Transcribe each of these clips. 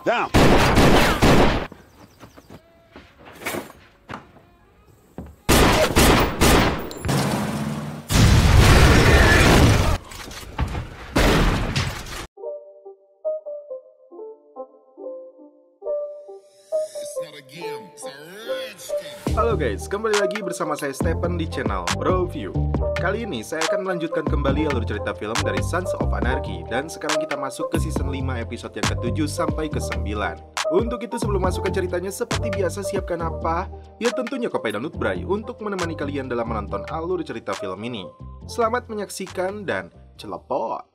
Down. Halo guys, kembali lagi bersama saya Stephen di channel Broview. Kali ini saya akan melanjutkan kembali alur cerita film dari Sons of Anarchy. Dan sekarang kita masuk ke season 5 episode yang ke-7 sampai ke-9. Untuk itu sebelum masuk ke ceritanya, seperti biasa siapkan apa? Ya tentunya kopi dan nutbray untuk menemani kalian dalam menonton alur cerita film ini. Selamat menyaksikan dan celepot!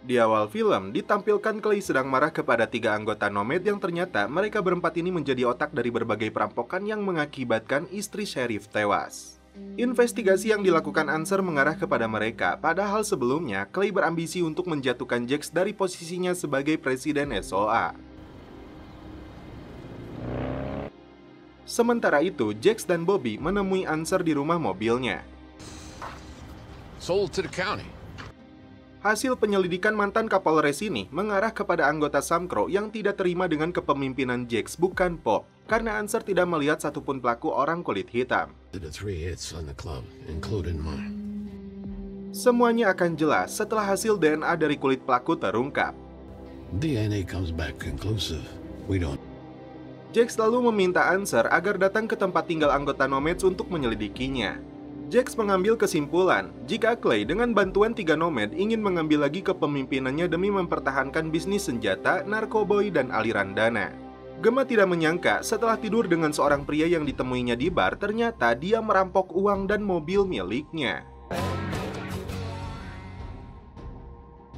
Di awal film, ditampilkan Clay sedang marah kepada 3 anggota Nomad yang ternyata mereka berempat ini menjadi otak dari berbagai perampokan yang mengakibatkan istri sheriff tewas. Investigasi yang dilakukan Answer mengarah kepada mereka, padahal sebelumnya Clay berambisi untuk menjatuhkan Jax dari posisinya sebagai presiden SOA. Sementara itu, Jax dan Bobby menemui Answer di rumah mobilnya. Sold to the county. Hasil penyelidikan mantan Kapolres ini mengarah kepada anggota Samcro yang tidak terima dengan kepemimpinan Jax, bukan Pop, karena Answer tidak melihat satupun pelaku orang kulit hitam. Semuanya akan jelas setelah hasil DNA dari kulit pelaku terungkap. Jax lalu meminta Answer agar datang ke tempat tinggal anggota Nomads untuk menyelidikinya. Jax mengambil kesimpulan jika Clay dengan bantuan 3 Nomad ingin mengambil lagi kepemimpinannya demi mempertahankan bisnis senjata, narkoboy, dan aliran dana. Gemma tidak menyangka setelah tidur dengan seorang pria yang ditemuinya di bar, ternyata dia merampok uang dan mobil miliknya.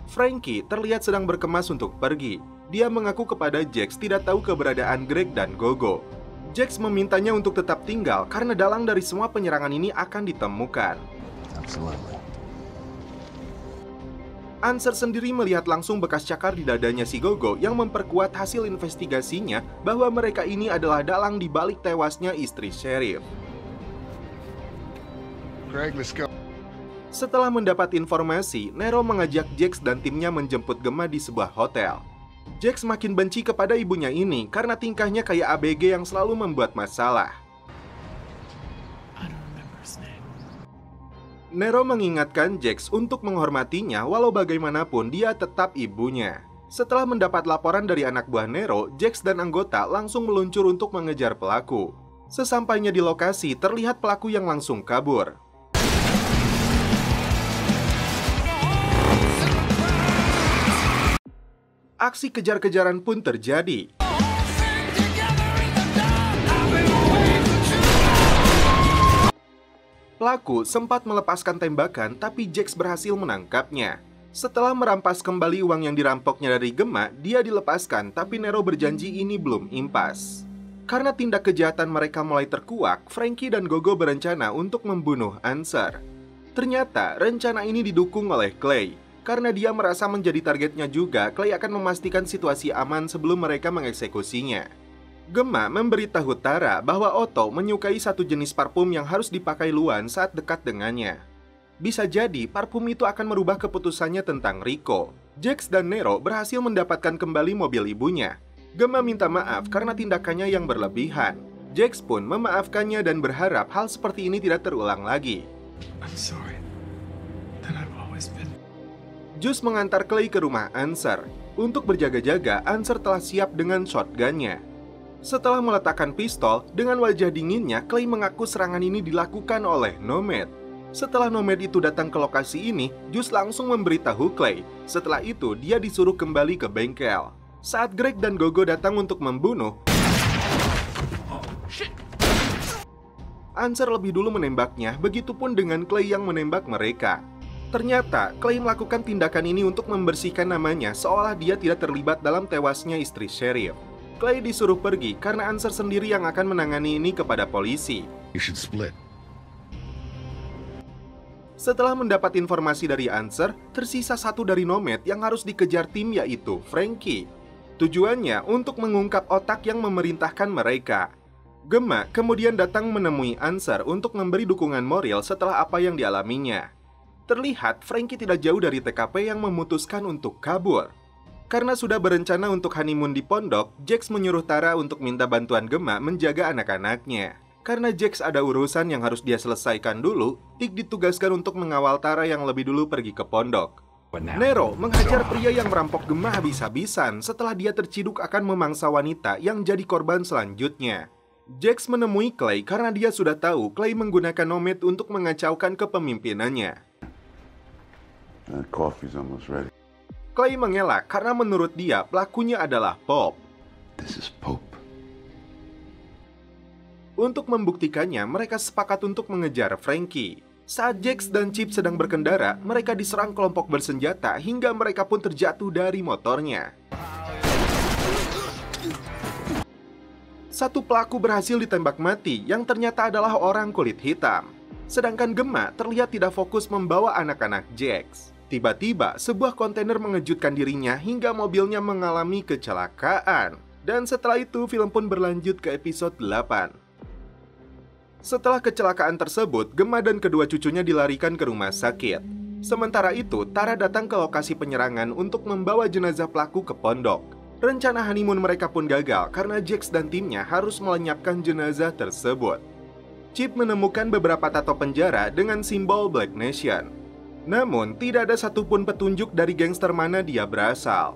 Frankie terlihat sedang berkemas untuk pergi. Dia mengaku kepada Jax tidak tahu keberadaan Greg dan Gogo. Jax memintanya untuk tetap tinggal karena dalang dari semua penyerangan ini akan ditemukan. Answer sendiri melihat langsung bekas cakar di dadanya si Gogo yang memperkuat hasil investigasinya bahwa mereka ini adalah dalang di balik tewasnya istri sheriff. Greg, let's go. Setelah mendapat informasi, Nero mengajak Jax dan timnya menjemput Gemma di sebuah hotel. Jax makin benci kepada ibunya ini karena tingkahnya kayak ABG yang selalu membuat masalah. Nero mengingatkan Jax untuk menghormatinya walau bagaimanapun dia tetap ibunya. Setelah mendapat laporan dari anak buah Nero, Jax dan anggota langsung meluncur untuk mengejar pelaku. Sesampainya di lokasi, terlihat pelaku yang langsung kabur. Aksi kejar-kejaran pun terjadi. Pelaku sempat melepaskan tembakan, tapi Jax berhasil menangkapnya. Setelah merampas kembali uang yang dirampoknya dari Gemma, dia dilepaskan, tapi Nero berjanji ini belum impas. Karena tindak kejahatan mereka mulai terkuak, Frankie dan Gogo berencana untuk membunuh Answer. Ternyata, rencana ini didukung oleh Clay. Karena dia merasa menjadi targetnya juga, Clay akan memastikan situasi aman sebelum mereka mengeksekusinya. Gemma memberitahu Tara bahwa Otto menyukai satu jenis parfum yang harus dipakai Luan saat dekat dengannya. Bisa jadi parfum itu akan merubah keputusannya tentang Rico. Jax dan Nero berhasil mendapatkan kembali mobil ibunya. Gemma minta maaf karena tindakannya yang berlebihan. Jax pun memaafkannya dan berharap hal seperti ini tidak terulang lagi. I'm sorry that I've always been. Jus mengantar Clay ke rumah Answer. Untuk berjaga-jaga, Answer telah siap dengan shotgunnya. Setelah meletakkan pistol, dengan wajah dinginnya, Clay mengaku serangan ini dilakukan oleh Nomad. Setelah Nomad itu datang ke lokasi ini, Jus langsung memberitahu Clay. Setelah itu, dia disuruh kembali ke bengkel. Saat Greg dan Gogo datang untuk membunuh, Answer lebih dulu menembaknya, begitupun dengan Clay yang menembak mereka. Ternyata, Clay melakukan tindakan ini untuk membersihkan namanya seolah dia tidak terlibat dalam tewasnya istri sheriff. Clay disuruh pergi karena Answer sendiri yang akan menangani ini kepada polisi. You should split. Setelah mendapat informasi dari Answer, tersisa satu dari Nomad yang harus dikejar tim, yaitu Frankie. Tujuannya untuk mengungkap otak yang memerintahkan mereka. Gemma kemudian datang menemui Answer untuk memberi dukungan moral setelah apa yang dialaminya. Terlihat Frankie tidak jauh dari TKP yang memutuskan untuk kabur. Karena sudah berencana untuk honeymoon di pondok, Jax menyuruh Tara untuk minta bantuan Gemma menjaga anak-anaknya. Karena Jax ada urusan yang harus dia selesaikan dulu, Tick ditugaskan untuk mengawal Tara yang lebih dulu pergi ke pondok. Nero menghajar pria yang merampok Gemma habis-habisan setelah dia terciduk akan memangsa wanita yang jadi korban selanjutnya. Jax menemui Clay karena dia sudah tahu Clay menggunakan Nomad untuk mengacaukan kepemimpinannya. Coffee's almost ready. Clay mengelak karena menurut dia pelakunya adalah Pop. This is Pope. Untuk membuktikannya, mereka sepakat untuk mengejar Frankie. Saat Jax dan Chip sedang berkendara, mereka diserang kelompok bersenjata hingga mereka pun terjatuh dari motornya. Satu pelaku berhasil ditembak mati yang ternyata adalah orang kulit hitam. Sedangkan Gemma terlihat tidak fokus membawa anak-anak Jax. Tiba-tiba, sebuah kontainer mengejutkan dirinya hingga mobilnya mengalami kecelakaan. Dan setelah itu, film pun berlanjut ke episode 8. Setelah kecelakaan tersebut, Gemma dan kedua cucunya dilarikan ke rumah sakit. Sementara itu, Tara datang ke lokasi penyerangan untuk membawa jenazah pelaku ke pondok. Rencana honeymoon mereka pun gagal karena Jax dan timnya harus melenyapkan jenazah tersebut. Chip menemukan beberapa tato penjara dengan simbol Black Nation. Namun, tidak ada satupun petunjuk dari gangster mana dia berasal.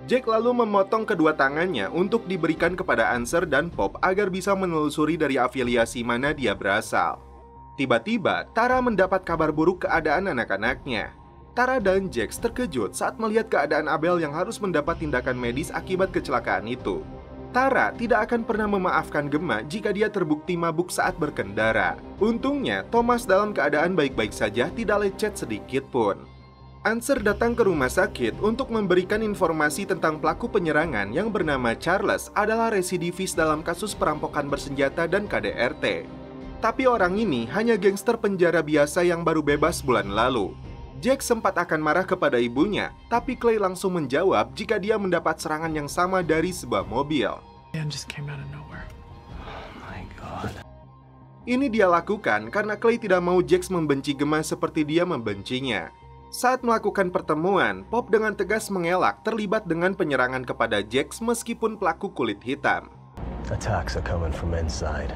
Jack lalu memotong kedua tangannya untuk diberikan kepada Answer dan Pop agar bisa menelusuri dari afiliasi mana dia berasal. Tiba-tiba, Tara mendapat kabar buruk keadaan anak-anaknya. Tara dan Jax terkejut saat melihat keadaan Abel yang harus mendapat tindakan medis akibat kecelakaan itu. Tara tidak akan pernah memaafkan Gemma jika dia terbukti mabuk saat berkendara. Untungnya, Thomas dalam keadaan baik-baik saja, tidak lecet sedikit pun. Answer datang ke rumah sakit untuk memberikan informasi tentang pelaku penyerangan yang bernama Charles adalah residivis dalam kasus perampokan bersenjata dan KDRT. Tapi orang ini hanya gangster penjara biasa yang baru bebas bulan lalu. Jack sempat akan marah kepada ibunya, tapi Clay langsung menjawab jika dia mendapat serangan yang sama dari sebuah mobil. Just came out of nowhere. Oh my God. Ini dia lakukan karena Clay tidak mau Jax membenci Gemma seperti dia membencinya. Saat melakukan pertemuan, Pop dengan tegas mengelak terlibat dengan penyerangan kepada Jax meskipun pelaku kulit hitam. Attacks are coming from inside.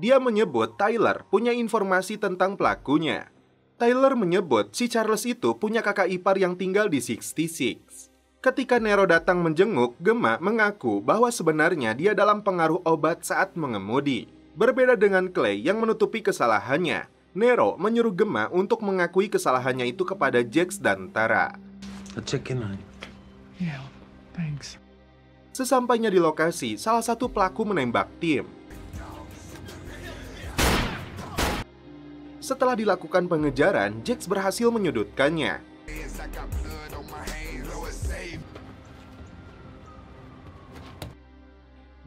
Dia menyebut Tyler punya informasi tentang pelakunya. Tyler menyebut si Charles itu punya kakak ipar yang tinggal di 66. Ketika Nero datang menjenguk, Gemma mengaku bahwa sebenarnya dia dalam pengaruh obat saat mengemudi. Berbeda dengan Clay yang menutupi kesalahannya, Nero menyuruh Gemma untuk mengakui kesalahannya itu kepada Jax dan Tara. Yeah, thanks. Sesampainya di lokasi, salah satu pelaku menembak Tim. Setelah dilakukan pengejaran, Jax berhasil menyudutkannya.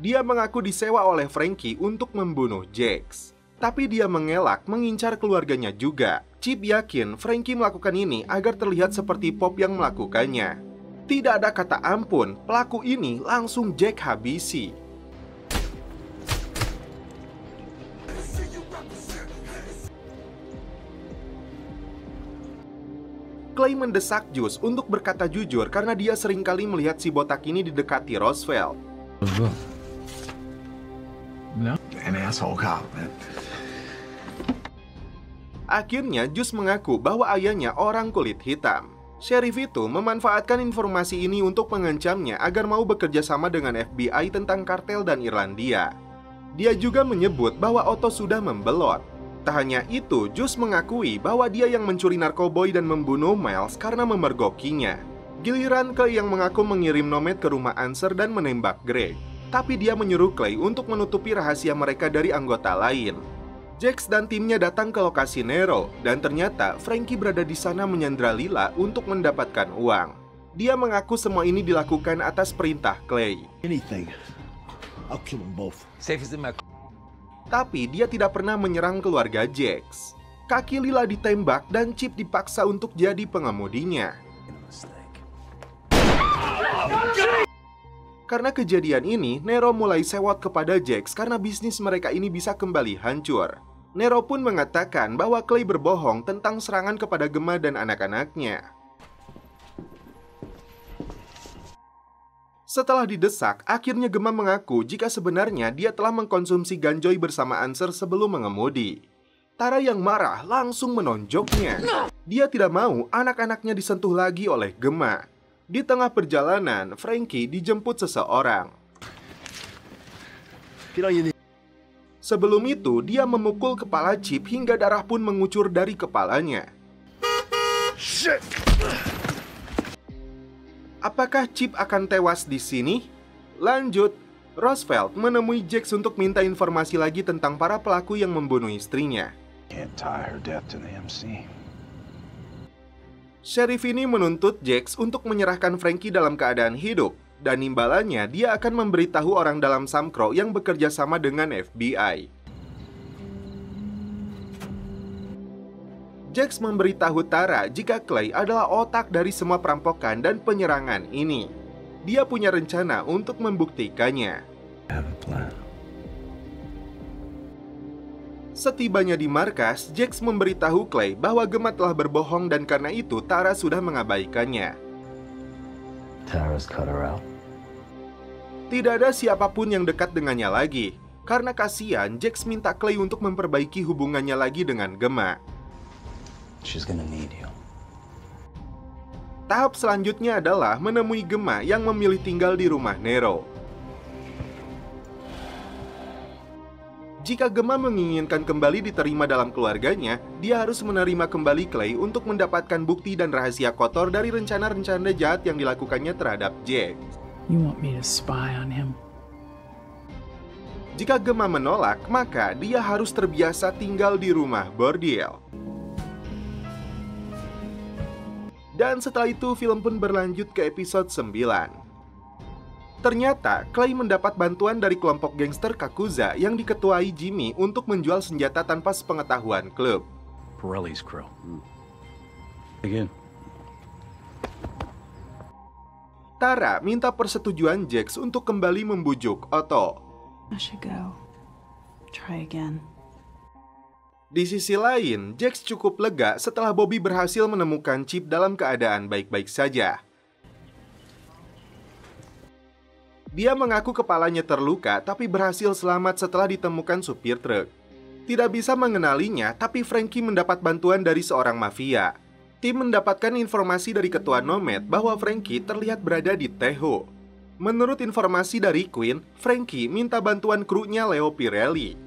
Dia mengaku disewa oleh Frankie untuk membunuh Jax. Tapi dia mengelak mengincar keluarganya juga. Chip yakin Frankie melakukan ini agar terlihat seperti Pop yang melakukannya. Tidak ada kata ampun, pelaku ini langsung Jack habisi. Clay mendesak Juice untuk berkata jujur karena dia seringkali melihat si botak ini didekati Roosevelt. No? An asshole cop, man. Akhirnya, Juice mengaku bahwa ayahnya orang kulit hitam. Sheriff itu memanfaatkan informasi ini untuk mengancamnya agar mau bekerja sama dengan FBI tentang kartel dan Irlandia. Dia juga menyebut bahwa Otto sudah membelot. Tak hanya itu, Juice mengakui bahwa dia yang mencuri narkoboy dan membunuh Miles karena memergokinya. Giliran Clay yang mengaku mengirim Nomad ke rumah Answer dan menembak Greg. Tapi dia menyuruh Clay untuk menutupi rahasia mereka dari anggota lain. Jax dan timnya datang ke lokasi Nero, dan ternyata Frankie berada di sana menyandra Lila untuk mendapatkan uang. Dia mengaku semua ini dilakukan atas perintah Clay. Anything, I'll kill them both. Tapi dia tidak pernah menyerang keluarga Jax. Kaki Lila ditembak dan Chip dipaksa untuk jadi pengemudinya. Karena kejadian ini, Nero mulai sewot kepada Jax karena bisnis mereka ini bisa kembali hancur. Nero pun mengatakan bahwa Clay berbohong tentang serangan kepada Gemma dan anak-anaknya. Setelah didesak, akhirnya Gemma mengaku jika sebenarnya dia telah mengkonsumsi ganjoy bersama Answer sebelum mengemudi. Tara yang marah langsung menonjoknya. Dia tidak mau anak-anaknya disentuh lagi oleh Gemma. Di tengah perjalanan, Frankie dijemput seseorang. Sebelum itu, dia memukul kepala Chip hingga darah pun mengucur dari kepalanya. Apakah Chip akan tewas di sini? Lanjut, Roosevelt menemui Jax untuk minta informasi lagi tentang para pelaku yang membunuh istrinya. Can't tie her death to the MC. Sheriff ini menuntut Jax untuk menyerahkan Frankie dalam keadaan hidup, dan imbalannya dia akan memberitahu orang dalam Samcro yang bekerja sama dengan FBI. Jax memberitahu Tara jika Clay adalah otak dari semua perampokan dan penyerangan ini. Dia punya rencana untuk membuktikannya. I have a plan. Setibanya di markas, Jax memberitahu Clay bahwa Gemma telah berbohong dan karena itu Tara sudah mengabaikannya. Tara's cut her out. Tidak ada siapapun yang dekat dengannya lagi. Karena kasihan, Jax minta Clay untuk memperbaiki hubungannya lagi dengan Gemma. She's gonna need you. Tahap selanjutnya adalah menemui Gemma yang memilih tinggal di rumah Nero. Jika Gemma menginginkan kembali diterima dalam keluarganya, dia harus menerima kembali Clay untuk mendapatkan bukti dan rahasia kotor dari rencana-rencana jahat yang dilakukannya terhadap Jax. You want me to spy on him? Jika Gemma menolak, maka dia harus terbiasa tinggal di rumah bordil. Dan setelah itu film pun berlanjut ke episode 9. Ternyata, Clay mendapat bantuan dari kelompok gangster Kakuza yang diketuai Jimmy untuk menjual senjata tanpa sepengetahuan klub. Pirelli's crew. Again. Tara minta persetujuan Jax untuk kembali membujuk Otto. I should go. Try again. Di sisi lain, Jax cukup lega setelah Bobby berhasil menemukan Chip dalam keadaan baik-baik saja. Dia mengaku kepalanya terluka tapi berhasil selamat setelah ditemukan supir truk. Tidak bisa mengenalinya, tapi Frankie mendapat bantuan dari seorang mafia. Tim mendapatkan informasi dari ketua Nomad bahwa Frankie terlihat berada di Teho. Menurut informasi dari Queen, Frankie minta bantuan krunya Leo Pirelli.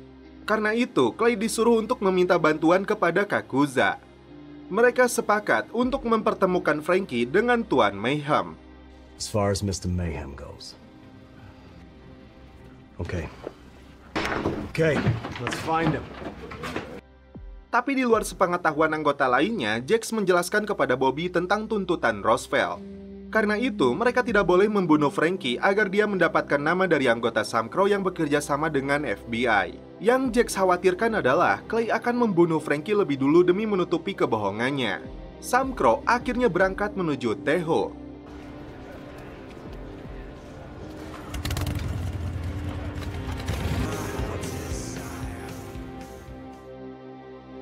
Karena itu, Clay disuruh untuk meminta bantuan kepada Kakuza. Mereka sepakat untuk mempertemukan Frankie dengan Tuan Mayhem. As far as Mr. Mayhem goes. Okay, let's find him. Tapi di luar sepengetahuan anggota lainnya, Jax menjelaskan kepada Bobby tentang tuntutan Roosevelt. Karena itu, mereka tidak boleh membunuh Frankie agar dia mendapatkan nama dari anggota Samcro yang bekerja sama dengan FBI. Yang Jax khawatirkan adalah Clay akan membunuh Frankie lebih dulu demi menutupi kebohongannya. Samcro akhirnya berangkat menuju Teho.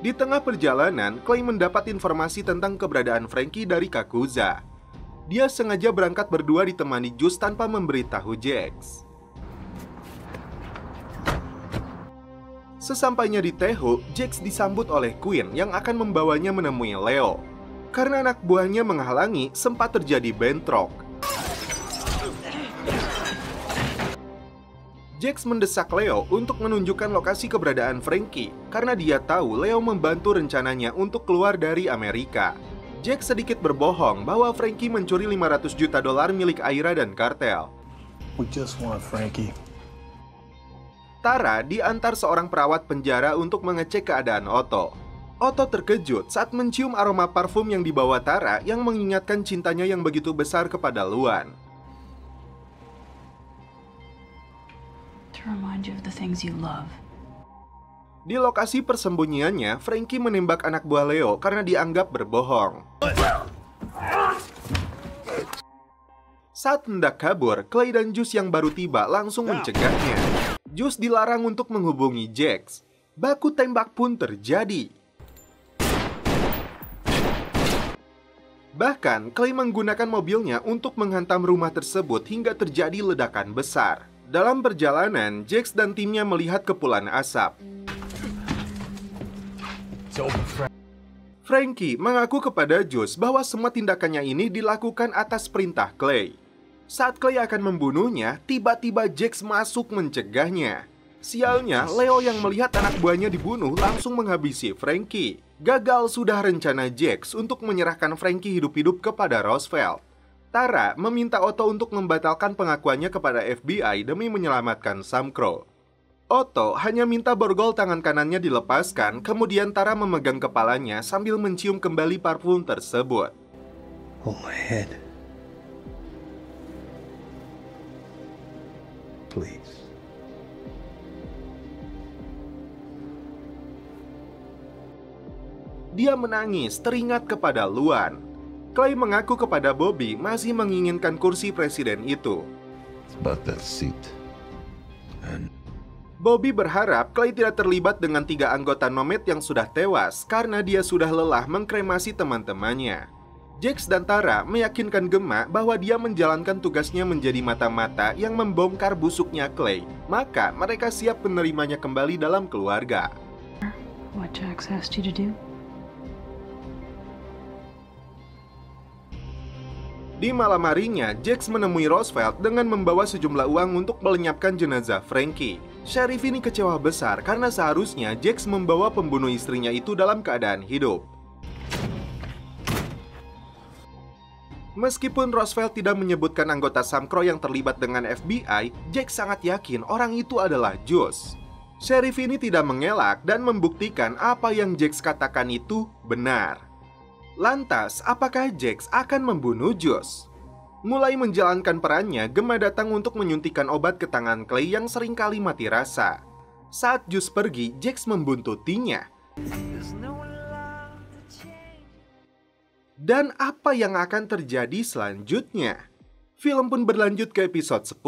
Di tengah perjalanan, Clay mendapat informasi tentang keberadaan Frankie dari Kakuza. Dia sengaja berangkat berdua ditemani Jus tanpa memberitahu Jax. Sesampainya di Teho, Jax disambut oleh Queen yang akan membawanya menemui Leo. Karena anak buahnya menghalangi, sempat terjadi bentrok. Jax mendesak Leo untuk menunjukkan lokasi keberadaan Frankie karena dia tahu Leo membantu rencananya untuk keluar dari Amerika. Jax sedikit berbohong bahwa Frankie mencuri $500 juta milik Aira dan kartel. We just want Frankie. Tara diantar seorang perawat penjara untuk mengecek keadaan Otto. Otto terkejut saat mencium aroma parfum yang dibawa Tara yang mengingatkan cintanya yang begitu besar kepada Luan. To remind you of the things you love. Di lokasi persembunyiannya, Frankie menembak anak buah Leo karena dianggap berbohong. Saat hendak kabur, Clay dan Juice yang baru tiba langsung mencegahnya. Juice dilarang untuk menghubungi Jax. Baku tembak pun terjadi. Bahkan, Clay menggunakan mobilnya untuk menghantam rumah tersebut hingga terjadi ledakan besar. Dalam perjalanan, Jax dan timnya melihat kepulan asap. Frankie mengaku kepada Juice bahwa semua tindakannya ini dilakukan atas perintah Clay. Saat Clay akan membunuhnya, tiba-tiba Jax masuk mencegahnya. Sialnya, Leo yang melihat anak buahnya dibunuh langsung menghabisi Frankie. Gagal sudah rencana Jax untuk menyerahkan Frankie hidup-hidup kepada Roosevelt. Tara meminta Otto untuk membatalkan pengakuannya kepada FBI demi menyelamatkan Sam Crow. Otto hanya minta borgol tangan kanannya dilepaskan, kemudian Tara memegang kepalanya sambil mencium kembali parfum tersebut. Hold my head. Please. Dia menangis teringat kepada Luan. Clay mengaku kepada Bobby masih menginginkan kursi presiden itu. It's about that seat. Bobby berharap Clay tidak terlibat dengan 3 anggota Nomad yang sudah tewas karena dia sudah lelah mengkremasi teman-temannya. Jax dan Tara meyakinkan Gemma bahwa dia menjalankan tugasnya menjadi mata-mata yang membongkar busuknya Clay. Maka mereka siap menerimanya kembali dalam keluarga. What Jax asked you to do? Di malam harinya, Jax menemui Roosevelt dengan membawa sejumlah uang untuk melenyapkan jenazah Frankie. Sheriff ini kecewa besar karena seharusnya Jax membawa pembunuh istrinya itu dalam keadaan hidup. Meskipun Roosevelt tidak menyebutkan anggota Sam Crow yang terlibat dengan FBI, Jax sangat yakin orang itu adalah Juice. Sheriff ini tidak mengelak dan membuktikan apa yang Jax katakan itu benar. Lantas, apakah Jax akan membunuh Juice? Mulai menjalankan perannya, Gemma datang untuk menyuntikkan obat ke tangan Clay yang seringkali mati rasa. Saat Juice pergi, Jax membuntutinya. Dan apa yang akan terjadi selanjutnya? Film pun berlanjut ke episode 10.